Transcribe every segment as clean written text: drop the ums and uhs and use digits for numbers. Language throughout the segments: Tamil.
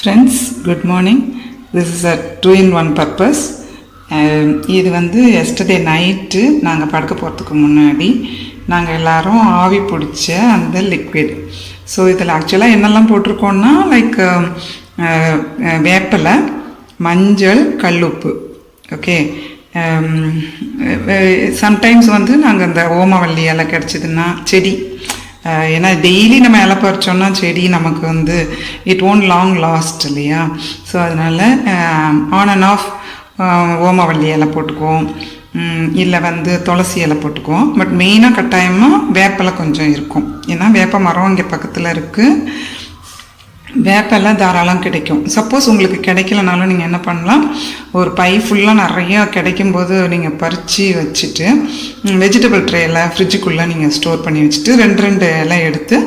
Friends, good morning. This is a two-in-one purpose. இது வந்து எஸ்டர்டே நைட்டு நாங்கள் படுக்க போகிறதுக்கு முன்னாடி நாங்கள் எல்லோரும் ஆவி பிடிச்ச அந்த லிக்விட். ஸோ இதில் ஆக்சுவலாக என்னெல்லாம் போட்டிருக்கோன்னா லைக் வேப்பலை, மஞ்சள், கல்லுப்பு. ஓகே, சம்டைம்ஸ் வந்து நாங்கள் இந்த ஓமவல்லி இலை கிடச்சிதுன்னா செடி, ஏன்னா டெய்லி நம்ம இலை பறிச்சோன்னா செடி நமக்கு வந்து இட் ஓன்ட் லாங் லாஸ்ட் இல்லையா. ஸோ அதனால் ஆன் அண்ட் ஆஃப் ஓமவல்லி இலை போட்டுக்குவோம், இல்லை வந்து துளசி இலை போட்டுக்குவோம். பட் மெயினாக கட்டாயமாக வேப்பலை கொஞ்சம் இருக்கும், ஏன்னா வேப்ப மரம் இங்கே பக்கத்தில் இருக்குது. வேப்பலை தாராளம் கிடைக்கும். சப்போஸ் உங்களுக்கு கிடைக்கலனாலும் நீங்கள் என்ன பண்ணலாம், ஒரு பை ஃபுல்லாக நிறையா கிடைக்கும்போது நீங்கள் பறித்து வச்சுட்டு வெஜிடபிள் ட்ரேயில் ஃப்ரிட்ஜுக்குள்ளே நீங்கள் ஸ்டோர் பண்ணி வச்சுட்டு ரெண்டு இலை எடுத்து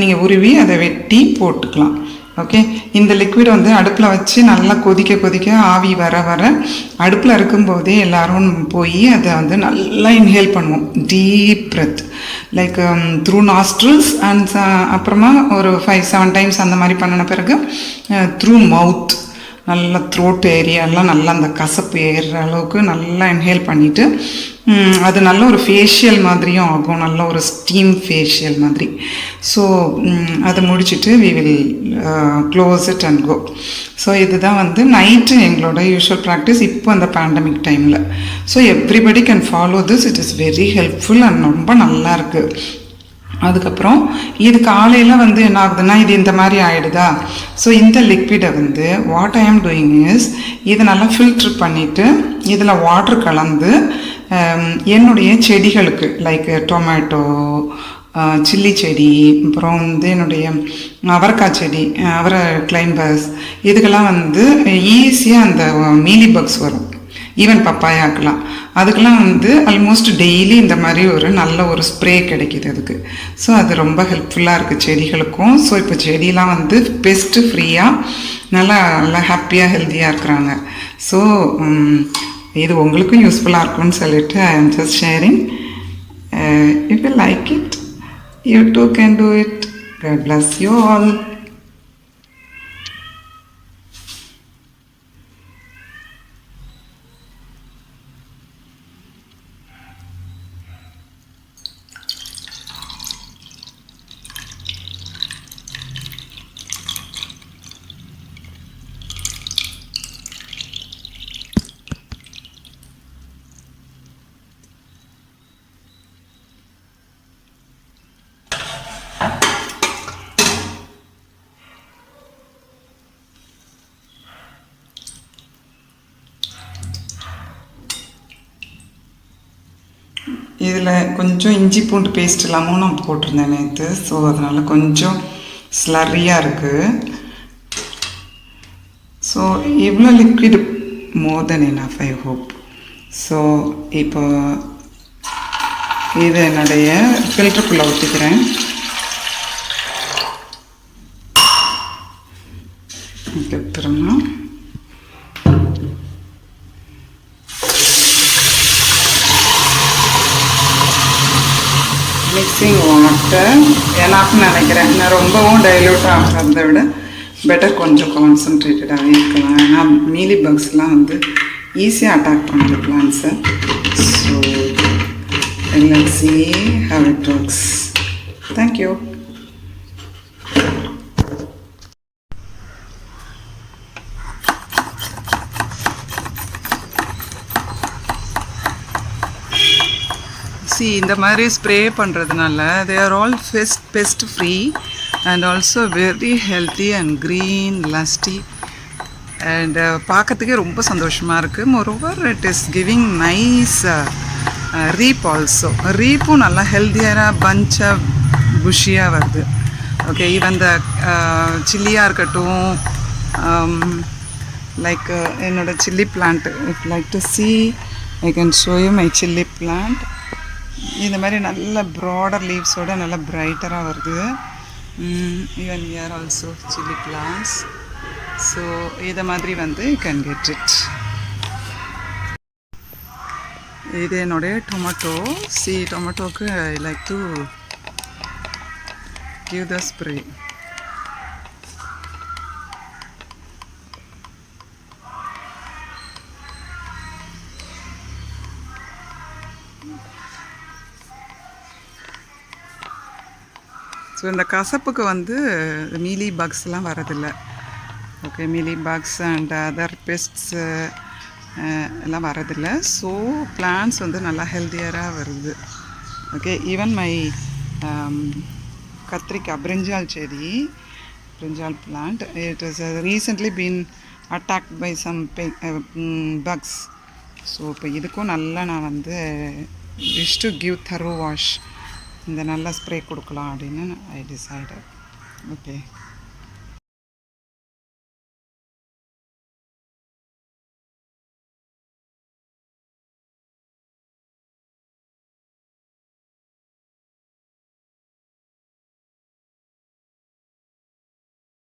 நீங்கள் உருவி அதை வெட்டி போட்டுக்கலாம். ஓகே, இந்த லிக்விட் வந்து அடுப்பில் வச்சு நல்லா கொதிக்க ஆவி வர அடுப்பில் இருக்கும்போதே எல்லோரும் போய் அதை வந்து நல்லா இன்ஹேல் பண்ணுவோம். Deep breadth like through nostrils and அப்புறமா ஒரு 5-7 டைம்ஸ் அந்த மாதிரி பண்ணின பிறகு த்ரூ மவுத் நல்லா த்ரோட் ஏரியாலாம் நல்லா அந்த கசப்பு ஏறுற அளவுக்கு நல்லா இன்ஹேல் பண்ணிவிட்டு அது நல்ல ஒரு ஃபேஷியல் மாதிரியும் ஆகும், நல்ல ஒரு ஸ்டீம் ஃபேஷியல் மாதிரி. ஸோ அதை முடிச்சுட்டு we will close it and go. So இதுதான் வந்து நைட்டு எங்களோட யூஷுவல் ப்ராக்டிஸ் இப்போ அந்த பேண்டமிக் டைமில். So everybody can follow this. It is very helpful and ரொம்ப நல்லாயிருக்கு. அதுக்கப்புறம் இது காலையில் வந்து என்ன ஆகுதுன்னா, இது இந்த மாதிரி ஆகிடுதா. ஸோ இந்த லிக்விடை வந்து வாட் ஐ ஆம் டூயிங் இஸ், இதை நல்லா ஃபில்ட்ரு பண்ணிவிட்டு இதில் வாட்டர் கலந்து என்னுடைய செடிகளுக்கு லைக் டொமேட்டோ, சில்லி செடி, அப்புறம் வந்து என்னுடைய அவரைக்காய் செடி, கிளைம்பர்ஸ், இதுக்கெல்லாம் வந்து ஈஸியாக அந்த மீலி பக்ஸ் வரும். ஈவன் பப்பாயாக்கெலாம் அதுக்கெல்லாம் வந்து ஆல்மோஸ்ட் டெய்லி இந்த மாதிரி ஒரு நல்ல ஒரு ஸ்ப்ரே கிடைக்கிது அதுக்கு. ஸோ அது ரொம்ப ஹெல்ப்ஃபுல்லாக இருக்குது செடிகளுக்கும். ஸோ இப்போ செடியெலாம் வந்து பெஸ்ட்டு ஃப்ரீயாக நல்லா ஹாப்பியாக ஹெல்த்தியாக இருக்கிறாங்க. ஸோ இது உங்களுக்கும் யூஸ்ஃபுல்லாக இருக்கும்னு சொல்லிட்டு I am just sharing. If you like it, you too can do it. God bless you all. இதில் கொஞ்சம் இஞ்சி பூண்டு பேஸ்ட் இல்லாமல் நான் போட்டிருந்தேன் நேற்று. ஸோ அதனால் கொஞ்சம் ஸ்லரியாக இருக்குது. ஸோ இவ்வளோ liquid more then enough I hope. So இப்போ இது என்னுடைய ஃபில்டருக்குள்ளே ஊற்றிக்கிறேன். அப்புறமா மிக்சிங் வாட்டர் எனக்குன்னு நினைக்கிறேன். நான் ரொம்பவும் டைல்யூட் ஆகிறத விட பெட்டர் கொஞ்சம் கான்சன்ட்ரேட்டடாகவே இருக்கலாம். ஏன்னா மீலி பக்ஸ்லாம் வந்து ஈஸியாக அட்டாக் பண்ணுது பிளான்ஸை. So let's see how it works. Thank you. இந்த மாதிரி ஸ்ப்ரே பண்ணுறதுனால they are all pest free and also very healthy and green lusty and பார்க்கறதுக்கே ரொம்ப சந்தோஷமாக இருக்குது. Moreover it is giving nice reap also. ரீப்பும் நல்லா ஹெல்த்தியாக பஞ்சாக புஷியாக வருது. ஓகே, ஈவன் இந்த சில்லியாக இருக்கட்டும், லைக் என்னோட chilli plant, if like to see I can show you my chilli plant. இந்த மாதிரி நல்ல ப்ராடர் லீவ்ஸோட நல்லா பிரைட்டராக வருது. Even here also chilli plants. So இதை மாதிரி வந்து யூ கேன் கெட் இட். இது என்னுடைய டொமேட்டோ. டொமேட்டோக்கு I like to give the spray. So இந்த கசப்புக்கு வந்து மீலி பக்ஸ்லாம் வரதில்லை. Okay, mealy bugs and other pests எல்லாம் வரதில்லை. ஸோ பிளான்ட்ஸ் வந்து நல்லா ஹெல்த்தியராக வருது. ஓகே, ஈவன் மை கத்திரிக்காய் பிரிஞ்சால் செடி, brinjal plant, it has recently been attacked by some bugs. So இப்போ இதுக்கும் நல்லா நான் வந்து wish to give thorough wash, இந்த நல்லா ஸ்ப்ரே கொடுக்கலாம் அப்படின்னு ஐ டிசைடட். ஓகே.